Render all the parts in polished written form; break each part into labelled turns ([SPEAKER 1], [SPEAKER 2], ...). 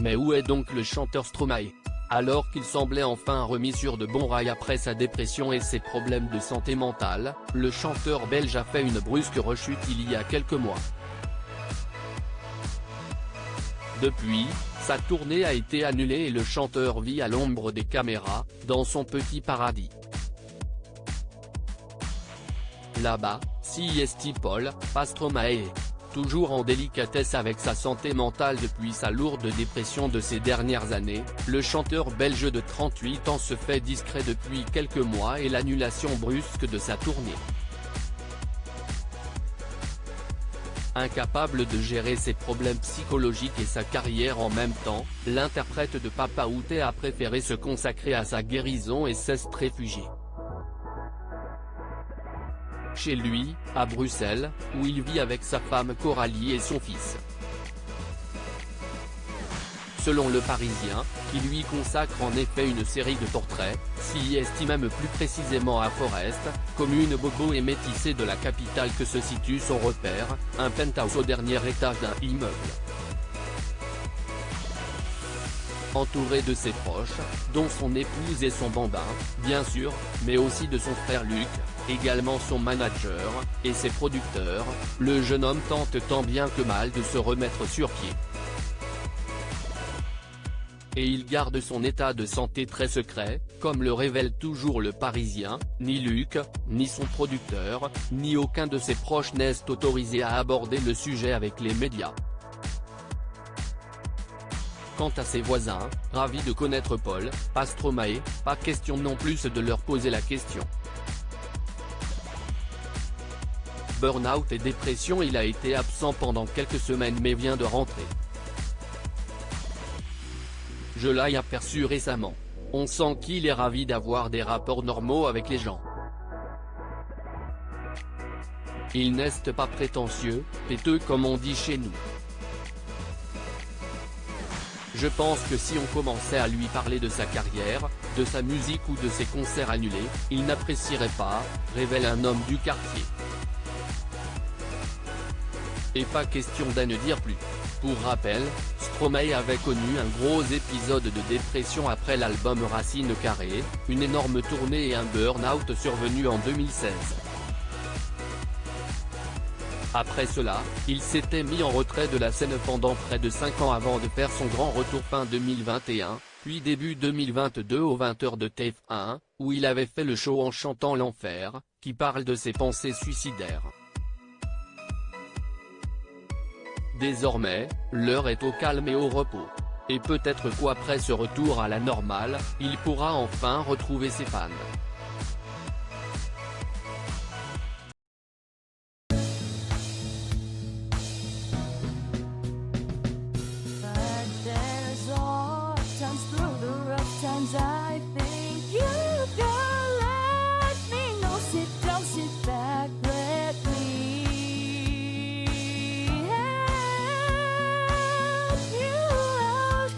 [SPEAKER 1] Mais où est donc le chanteur Stromae? Alors qu'il semblait enfin remis sur de bons rails après sa dépression et ses problèmes de santé mentale, le chanteur belge a fait une brusque rechute il y a quelques mois. Depuis, sa tournée a été annulée et le chanteur vit à l'ombre des caméras, dans son petit paradis. Là-bas, est Paul, pas Stromae. Toujours en délicatesse avec sa santé mentale depuis sa lourde dépression de ces dernières années, le chanteur belge de 38 ans se fait discret depuis quelques mois et l'annulation brusque de sa tournée. Incapable de gérer ses problèmes psychologiques et sa carrière en même temps, l'interprète de Papa Outé a préféré se consacrer à sa guérison et s'est réfugié chez lui, à Bruxelles, où il vit avec sa femme Coralie et son fils. Selon Le Parisien, qui lui consacre en effet une série de portraits, est même plus précisément à Forest, commune bobo et métissée de la capitale que se situe son repère, un penthouse au dernier étage d'un immeuble. Entouré de ses proches, dont son épouse et son bambin, bien sûr, mais aussi de son frère Luc, également son manager, et ses producteurs, le jeune homme tente tant bien que mal de se remettre sur pied. Et il garde son état de santé très secret, comme le révèle toujours Le Parisien, ni Luc, ni son producteur, ni aucun de ses proches n'est autorisé à aborder le sujet avec les médias. Quant à ses voisins, ravis de connaître Paul, pas Stromae, pas question non plus de leur poser la question. Burn-out et dépression. Il a été absent pendant quelques semaines mais vient de rentrer. Je l'ai aperçu récemment. On sent qu'il est ravi d'avoir des rapports normaux avec les gens. Il n'est pas prétentieux, péteux comme on dit chez nous. Je pense que si on commençait à lui parler de sa carrière, de sa musique ou de ses concerts annulés, il n'apprécierait pas, révèle un homme du quartier. Et pas question d'en dire plus. Pour rappel, Stromae avait connu un gros épisode de dépression après l'album Racine Carrée, une énorme tournée et un burn-out survenu en 2016. Après cela, il s'était mis en retrait de la scène pendant près de 5 ans avant de faire son grand retour fin 2021, puis début 2022 aux 20h de TF1, où il avait fait le show en chantant L'Enfer, qui parle de ses pensées suicidaires. Désormais, l'heure est au calme et au repos. Et peut-être qu'après ce retour à la normale, il pourra enfin retrouver ses fans.
[SPEAKER 2] I think you can let me know. Sit down, sit back, let me help you out.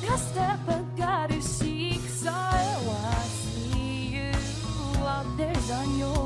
[SPEAKER 2] The step I gotta seek, so I see you out there's on your